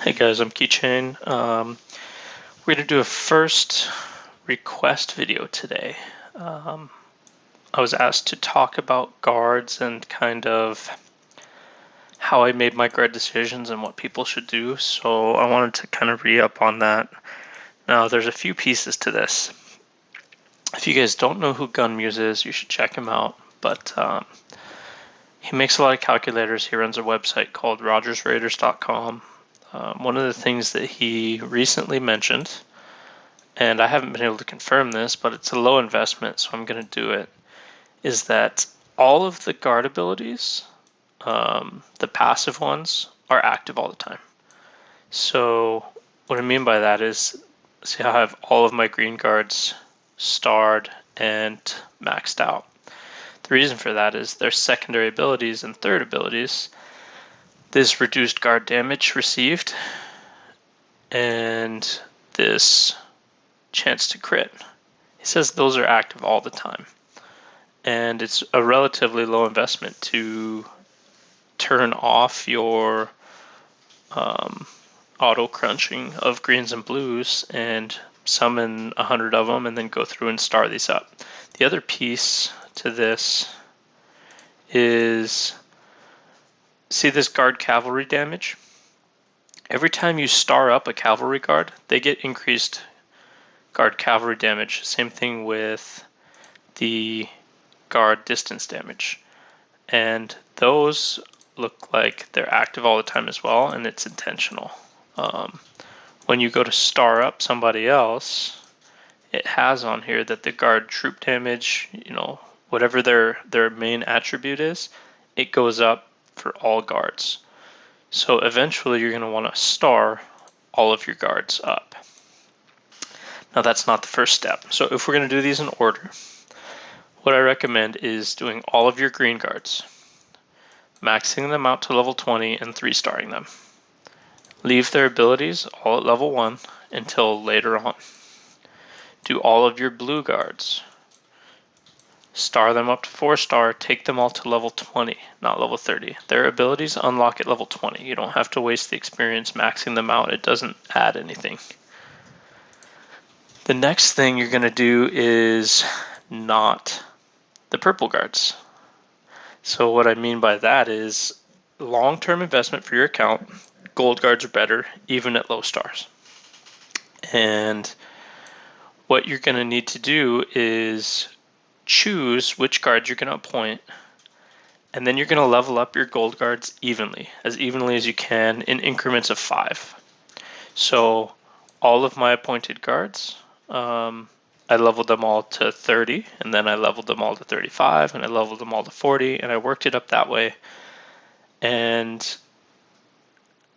Hey guys, I'm Keychain. We're going to do a first request video today. I was asked to talk about guards and kind of how I made my guard decisions and what people should do, so I wanted to kind of re-up on that. Now, there's a few pieces to this. If you guys don't know who Gunmuse is, you should check him out, but he makes a lot of calculators. He runs a website called rogersraiders.com. One of the things that he recently mentioned, and I haven't been able to confirm this, but it's a low investment, so I'm going to do it, is that all of the guard abilities, the passive ones, are active all the time. So what I mean by that is, see how I have all of my green guards starred and maxed out. The reason for that is their secondary abilities and third abilities, this reduced guard damage received, and this chance to crit. He says those are active all the time. And it's a relatively low investment to turn off your auto crunching of greens and blues and summon 100 of them and then go through and star these up. The other piece to this is, see this guard cavalry damage? Every time you star up a cavalry guard, they get increased guard cavalry damage. Same thing with the guard distance damage. And those look like they're active all the time as well, and it's intentional. When you go to star up somebody else, it has on here that the guard troop damage, whatever their main attribute is, it goes up for all guards. So eventually you're going to want to star all of your guards up. Now that's not the first step. So if we're going to do these in order, what I recommend is doing all of your green guards, maxing them out to level 20 and 3-starring them. Leave their abilities all at level 1 until later on. Do all of your blue guards. Star them up to 4-star, take them all to level 20, not level 30. Their abilities unlock at level 20. You don't have to waste the experience maxing them out. It doesn't add anything. The next thing you're going to do is not the purple guards. So what I mean by that is long-term investment for your account. Gold guards are better, even at low stars. And what you're going to need to do is choose which guards you're going to appoint, and then you're going to level up your gold guards evenly as you can in increments of 5. So all of my appointed guards, I leveled them all to 30, and then I leveled them all to 35, and I leveled them all to 40, and I worked it up that way. And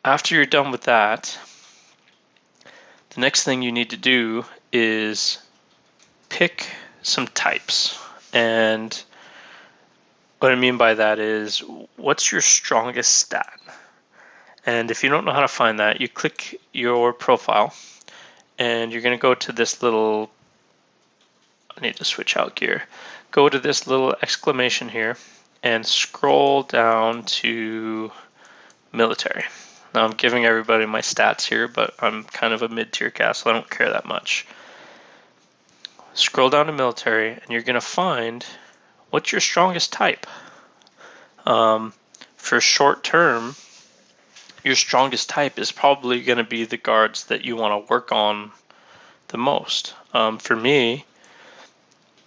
after you're done with that, the next thing you need to do is pick some types. And what I mean by that is, what's your strongest stat? And if you don't know how to find that, you click your profile, and you're going to go to this little, I need to switch out gear. Go to this little exclamation here and scroll down to military. Now I'm giving everybody my stats here, but I'm kind of a mid-tier cast, so I don't care that much. Scroll down to military, and you're going to find what's your strongest type. For short term, your strongest type is probably going to be the guards that you want to work on the most. For me,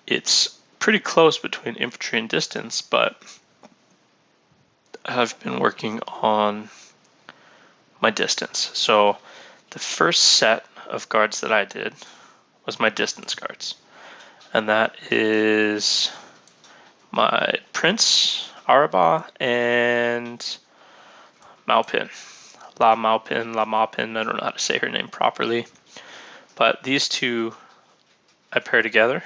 it's pretty close between infantry and distance, but I've been working on my distance. So the first set of guards that I did was my distance guards. And that is my Prince, Araba, and Maupin. La Maupin, I don't know how to say her name properly. But these two I pair together.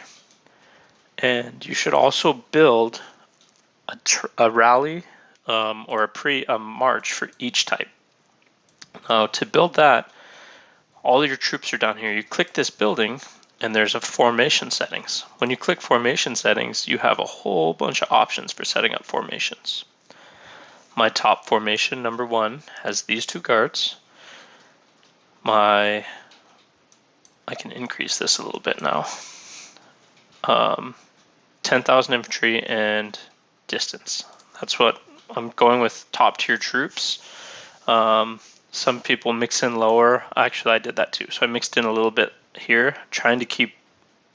And you should also build a rally or a march for each type. Now to build that, all your troops are down here. You click this building, and there's a formation settings. When you click formation settings, you have a whole bunch of options for setting up formations. My top formation, number 1, has these 2 guards. I can increase this a little bit now. 10,000 infantry and distance. That's what I'm going with. Top tier troops. Some people mix in lower. Actually, I did that too. So I mixed in a little bit here, trying to keep,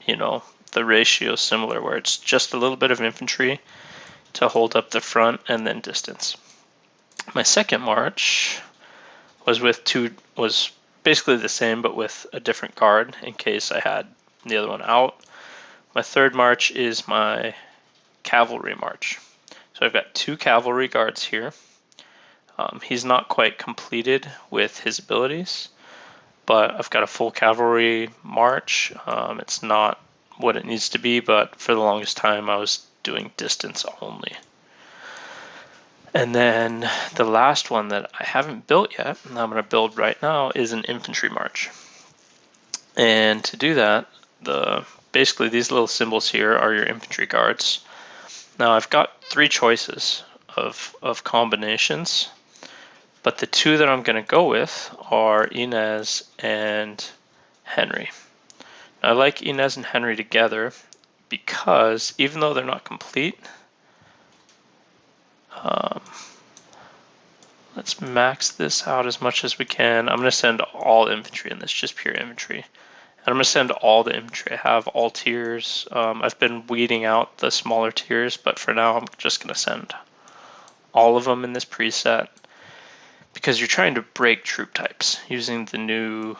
the ratio similar, where it's just a little bit of infantry to hold up the front and then distance. My second march was basically the same, but with a different guard in case I had the other one out. My third march is my cavalry march. So I've got 2 cavalry guards here. He's not quite completed with his abilities, but I've got a full cavalry march. It's not what it needs to be, but for the longest time I was doing distance only. And then the last one that I haven't built yet, and I'm going to build right now, is an infantry march. And to do that, basically these little symbols here are your infantry guards. Now I've got 3 choices of combinations, but the 2 that I'm going to go with are Inez and Henry. Now, I like Inez and Henry together because even though they're not complete, let's max this out as much as we can. I'm going to send all infantry in this, just pure infantry. And I'm going to send all the infantry. I have all tiers. I've been weeding out the smaller tiers, but for now I'm just going to send all of them in this preset because you're trying to break troop types using the new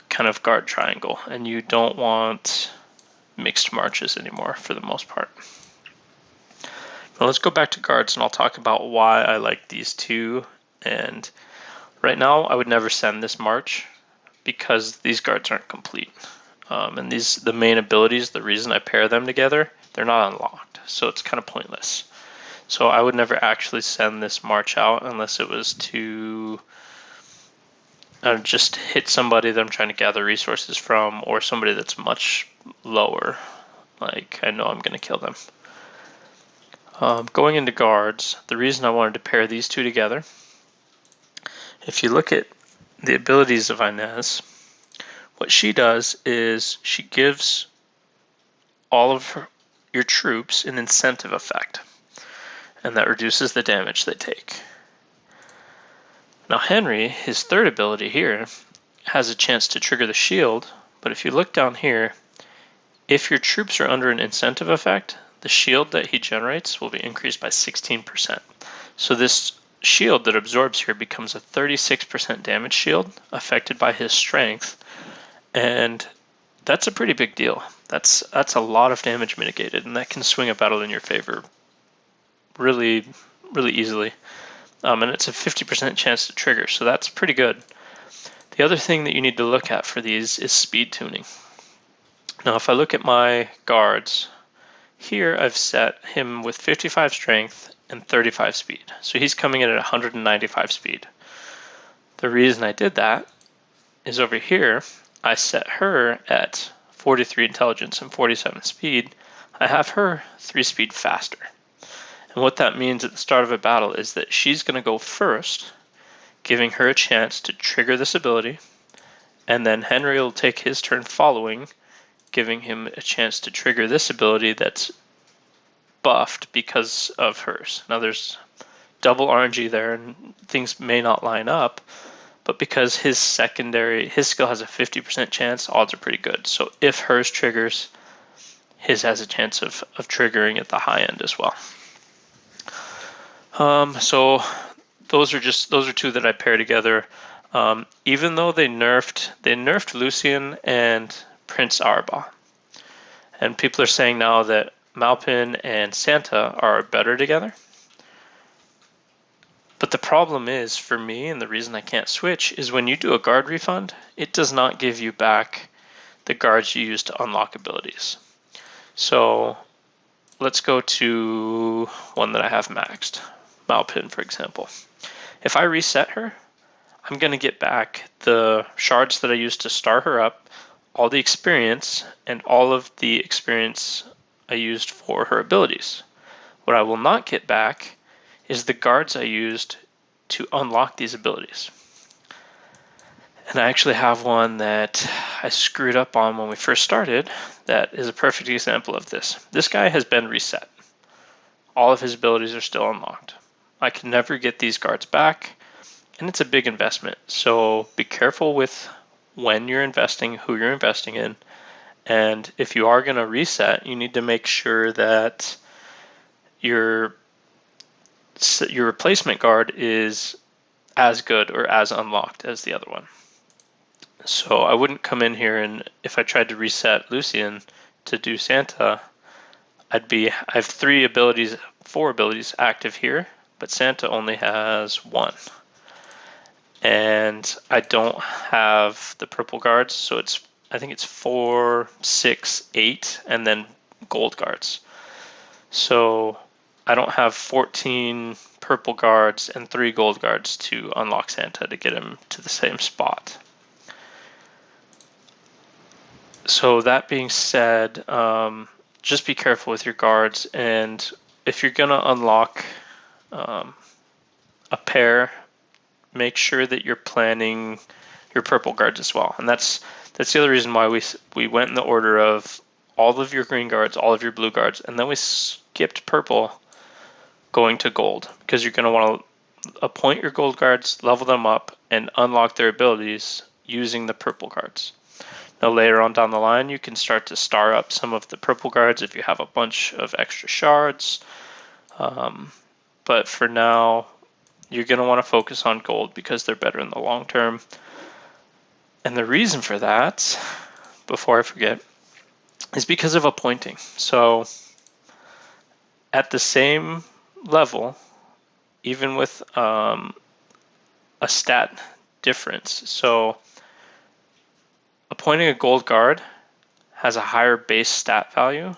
kind of guard triangle, and you don't want mixed marches anymore for the most part. Now let's go back to guards and I'll talk about why I like these 2. And right now I would never send this march because these guards aren't complete. And the main abilities, the reason I pair them together, they're not unlocked. So it's kind of pointless. So I would never actually send this march out unless it was to just hit somebody that I'm trying to gather resources from, or somebody that's much lower. Like I know I'm going to kill them. Going into guards, the reason I wanted to pair these 2 together, if you look at the abilities of Inez, what she does is she gives all of your troops an incentive effect, and that reduces the damage they take. Now Henry, his third ability here, has a chance to trigger the shield, but if you look down here, if your troops are under an incentive effect, the shield that he generates will be increased by 16%. So this shield that absorbs here becomes a 36% damage shield affected by his strength, and that's a pretty big deal. That's a lot of damage mitigated, and that can swing a battle in your favor really, really easily. And it's a 50% chance to trigger, so that's pretty good. The other thing that you need to look at for these is speed tuning. Now if I look at my guards, here I've set him with 55 strength and 35 speed. So he's coming in at 195 speed. The reason I did that is over here, I set her at 43 intelligence and 47 speed. I have her 3 speed faster. And what that means at the start of a battle is that she's going to go first, giving her a chance to trigger this ability, and then Henry will take his turn following, giving him a chance to trigger this ability that's buffed because of hers. Now there's double RNG there and things may not line up, but because his skill has a 50% chance, odds are pretty good. So if hers triggers, his has a chance of triggering at the high end as well. So those are 2 that I pair together. Even though they nerfed Lucian and Prince Arba. And people are saying now that Malpin and Santa are better together. But the problem is, for me, and the reason I can't switch, is when you do a guard refund, it does not give you back the guards you use to unlock abilities. So let's go to one that I have maxed, Malpin, for example. If I reset her, I'm going to get back the shards that I used to star her up, all the experience, and all of the experience I used for her abilities. What I will not get back is the guards I used to unlock these abilities. And I actually have one that I screwed up on when we first started that is a perfect example of this. This guy has been reset. All of his abilities are still unlocked. I can never get these guards back, and it's a big investment. So be careful with when you're investing, who you're investing in, and if you are going to reset, you need to make sure that your replacement guard is as good or as unlocked as the other one. So I wouldn't come in here and if I tried to reset Lucian to do Santa, I have 4 abilities active here, but Santa only has 1. And I don't have the purple guards, so I think it's 4, 6, 8, and then gold guards. So I don't have 14 purple guards and 3 gold guards to unlock Santa to get him to the same spot. So that being said, just be careful with your guards, and if you're going to unlock a pair, make sure that you're planning your purple guards as well. And that's the other reason why we went in the order of all of your green guards, all of your blue guards, and then we skipped purple going to gold, because you're going to want to appoint your gold guards, level them up, and unlock their abilities using the purple guards. Now later on down the line, you can start to star up some of the purple guards if you have a bunch of extra shards. But for now, you're going to want to focus on gold because they're better in the long term. And the reason for that, before I forget, is because of appointing. So at the same level, even with a stat difference, so appointing a gold guard has a higher base stat value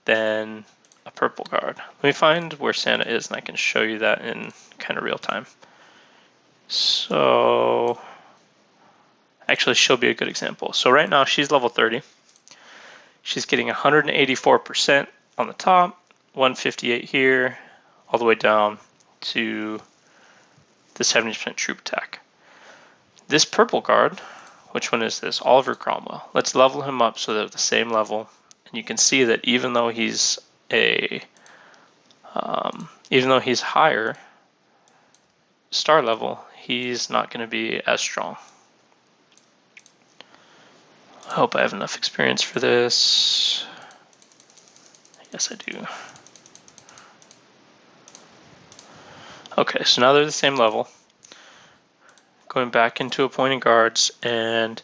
than a purple guard. Let me find where Santa is and I can show you that in kind of real time. So actually she'll be a good example. So right now she's level 30. She's getting 184% on the top, 158 here, all the way down to the 70% troop attack. This purple guard, which one is this? Oliver Cromwell. Let's level him up so they're at the same level. And you can see that even though he's higher star level, he's not going to be as strong. I hope I have enough experience for this. Yes, I do. Okay, so now they're the same level. Going back into appointing guards, and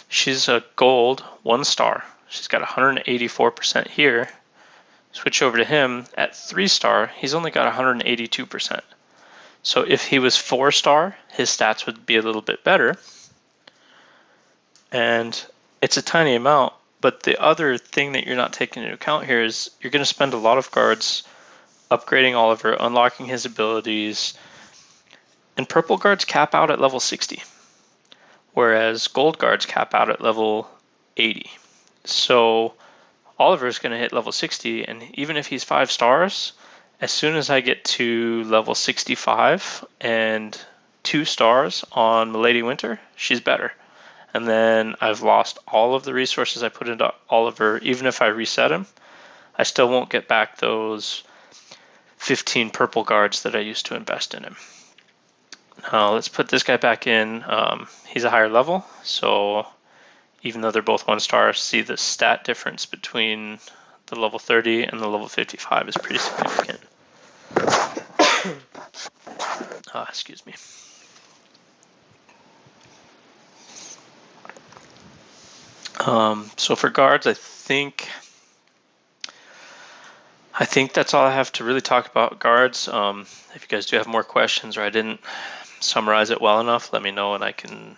she's a gold 1 star. She's got 184% here. Switch over to him at 3 star, he's only got 182%. So if he was 4 star, his stats would be a little bit better. And it's a tiny amount, but the other thing that you're not taking into account here is you're going to spend a lot of guards upgrading Oliver, unlocking his abilities, and purple guards cap out at level 60, whereas gold guards cap out at level 80. So Oliver is going to hit level 60, and even if he's 5 stars, as soon as I get to level 65 and 2 stars on Milady Winter, she's better. And then I've lost all of the resources I put into Oliver. Even if I reset him, I still won't get back those 15 purple guards that I used to invest in him. Now let's put this guy back in. He's a higher level, so even though they're both 1 star, see the stat difference between the level 30 and the level 55 is pretty significant. Excuse me. So for guards, I think that's all I have to really talk about guards. If you guys do have more questions or I didn't summarize it well enough, let me know and I can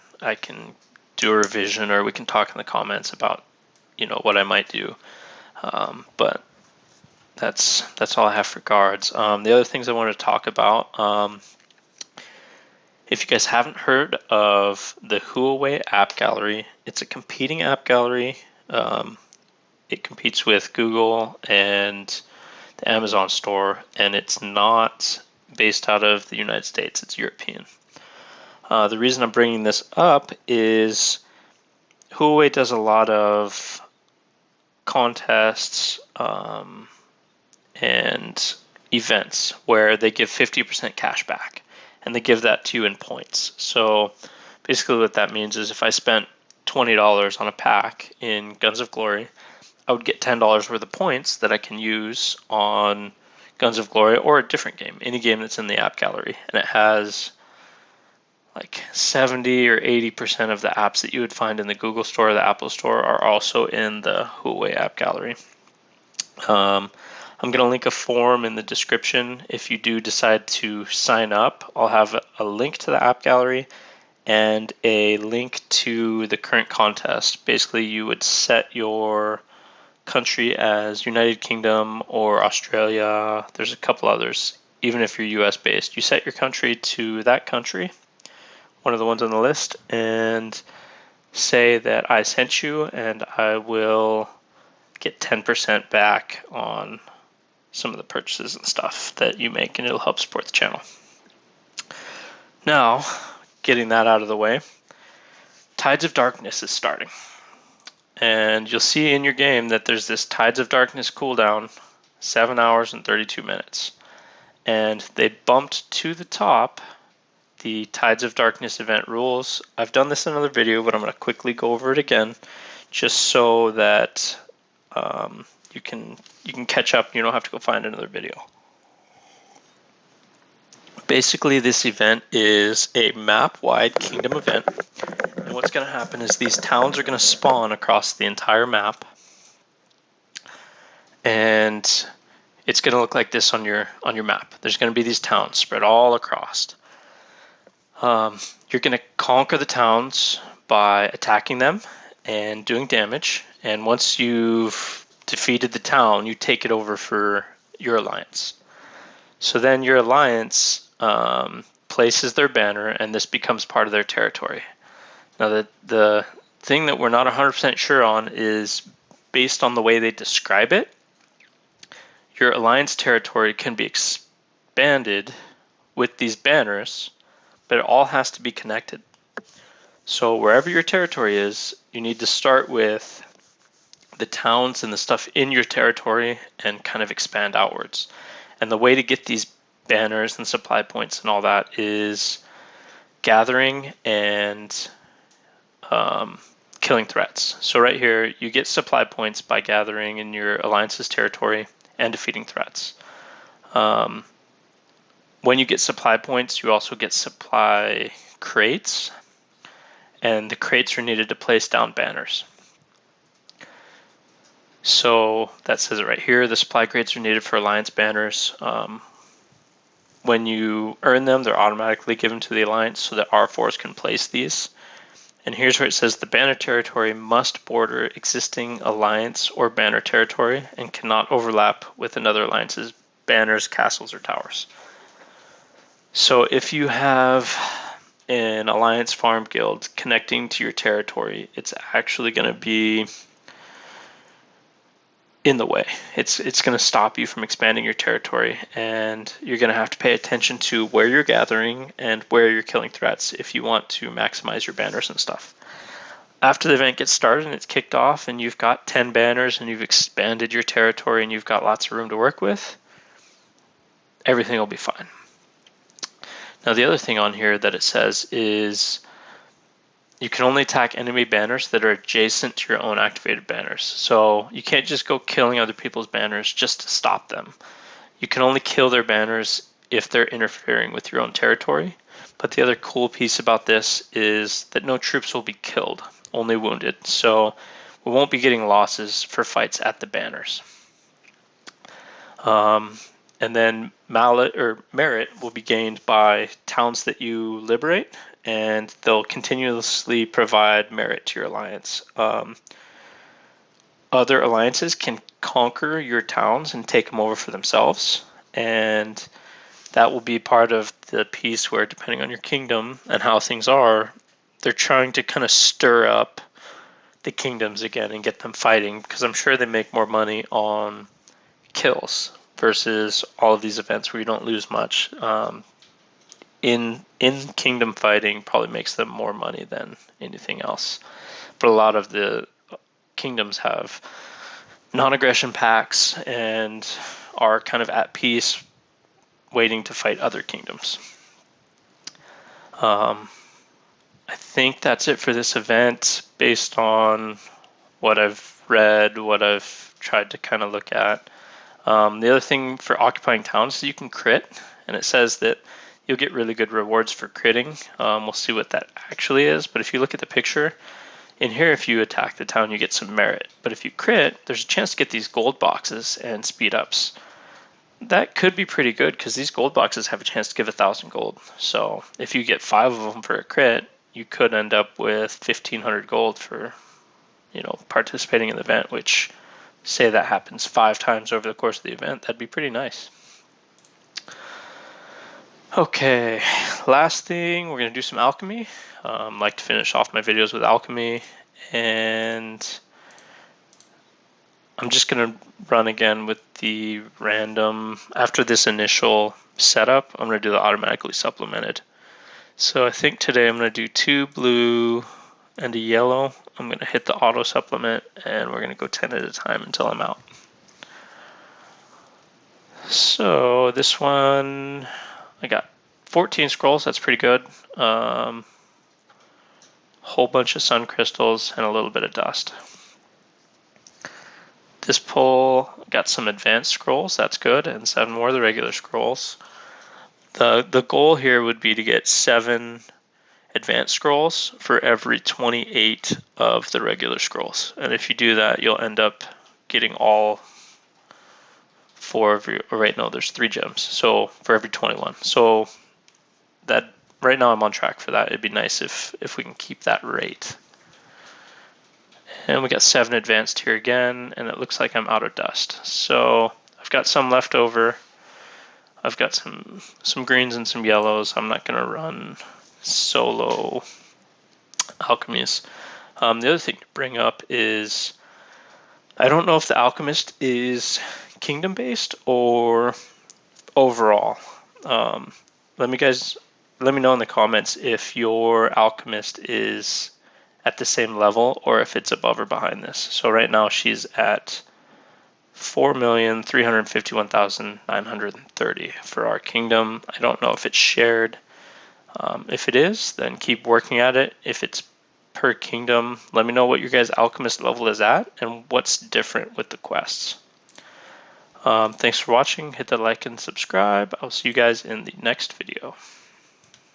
do a revision, or we can talk in the comments about what I might do. But that's all I have for guards. The other things I want to talk about, if you guys haven't heard of the Huawei app gallery, it's a competing app gallery. It competes with Google and the Amazon store, and it's not based out of the United States, it's European. The reason I'm bringing this up is Huawei does a lot of contests and events where they give 50% cash back, and they give that to you in points. So basically what that means is if I spent $20 on a pack in Guns of Glory, I would get $10 worth of points that I can use on Guns of Glory or a different game, any game that's in the app gallery. And it has like 70 or 80% of the apps that you would find in the Google Store or the Apple Store are also in the Huawei app gallery. I'm going to link a form in the description. If you do decide to sign up, I'll have a link to the app gallery and a link to the current contest. Basically, you would set your country as United Kingdom or Australia. There's a couple others. Even if you're US based, you set your country to that country, one of the ones on the list, and say that I sent you, and I will get 10% back on some of the purchases and stuff that you make, and it'll help support the channel. Now, getting that out of the way, Tides of Darkness is starting. And you'll see in your game that there's this Tides of Darkness cooldown, 7 hours and 32 minutes. And they bumped to the top the Tides of Darkness event rules. I've done this in another video, but I'm going to quickly go over it again, just so that you can catch up. You don't have to go find another video. Basically, this event is a map-wide kingdom event, and what's going to happen is these towns are going to spawn across the entire map, and it's going to look like this on your map. There's going to be these towns spread all across. You're going to conquer the towns by attacking them and doing damage, and once you've defeated the town, you take it over for your alliance. So then your alliance places their banner, and this becomes part of their territory. Now, the thing that we're not 100% sure on is, based on the way they describe it, your alliance territory can be expanded with these banners, but it all has to be connected. So wherever your territory is, you need to start with the towns and the stuff in your territory and kind of expand outwards. And the way to get these banners and supply points and all that is gathering and killing threats. So right here, you get supply points by gathering in your alliance's territory and defeating threats. When you get supply points, you also get supply crates, and the crates are needed to place down banners. So that says it right here. The supply crates are needed for alliance banners. When you earn them, they're automatically given to the alliance so that R4s can place these. And here's where it says the banner territory must border existing alliance or banner territory and cannot overlap with another alliance's banners, castles, or towers. So if you have an alliance farm guild connecting to your territory, it's actually going to be in the way. It's going to stop you from expanding your territory, and you're going to have to pay attention to where you're gathering and where you're killing threats if you want to maximize your banners and stuff. After the event gets started and it's kicked off and you've got 10 banners and you've expanded your territory and you've got lots of room to work with, everything will be fine. Now, the other thing on here that it says is you can only attack enemy banners that are adjacent to your own activated banners. So you can't just go killing other people's banners just to stop them. You can only kill their banners if they're interfering with your own territory. But the other cool piece about this is that no troops will be killed, only wounded. So we won't be getting losses for fights at the banners. And then merit will be gained by towns that you liberate, and they'll continuously provide merit to your alliance. Other alliances can conquer your towns and take them over for themselves, and that will be part of the piece where, depending on your kingdom and how things are, they're trying to kind of stir up the kingdoms again and get them fighting, because I'm sure they make more money on kills versus all of these events where you don't lose much. in kingdom fighting probably makes them more money than anything else. But a lot of the kingdoms have non-aggression pacts and are kind of at peace, waiting to fight other kingdoms. I think that's it for this event based on what I've read, what I've tried to kind of look at. The other thing for occupying towns is you can crit, and it says that you'll get really good rewards for critting. We'll see what that actually is, but if you look at the picture, in here if you attack the town you get some merit, but if you crit, there's a chance to get these gold boxes and speed ups. That could be pretty good because these gold boxes have a chance to give 1,000 gold. So if you get 5 of them for a crit, you could end up with 1,500 gold for, participating in the event, which, say that happens 5 times over the course of the event, that'd be pretty nice. Okay, last thing, we're going to do some alchemy. I like to finish off my videos with alchemy, and I'm just going to run again with the random. After this initial setup, I'm going to do the automatically supplemented. So I think today I'm going to do 2 blue and a yellow. I'm going to hit the auto supplement, and we're going to go 10 at a time until I'm out. So this one, I got 14 scrolls. That's pretty good. Whole bunch of sun crystals and a little bit of dust. This pull got some advanced scrolls, that's good, and 7 more of the regular scrolls. The goal here would be to get 7 advanced scrolls for every 28 of the regular scrolls. And if you do that, you'll end up getting all 4 of your, or right now there's 3 gems, so for every 21. So that right now I'm on track for that. It'd be nice if we can keep that rate. And we got 7 advanced here again, and it looks like I'm out of dust. So I've got some left over. I've got some greens and some yellows. I'm not going to run solo alchemies. The other thing to bring up is I don't know if the alchemist is kingdom based or overall. Let me know in the comments if your alchemist is at the same level or if it's above or behind this. So right now she's at 4,351,930 for our kingdom. I don't know if it's shared. If it is, then keep working at it. If it's per kingdom, let me know what your guys' alchemist level is at and what's different with the quests. Thanks for watching. Hit the like and subscribe. I'll see you guys in the next video.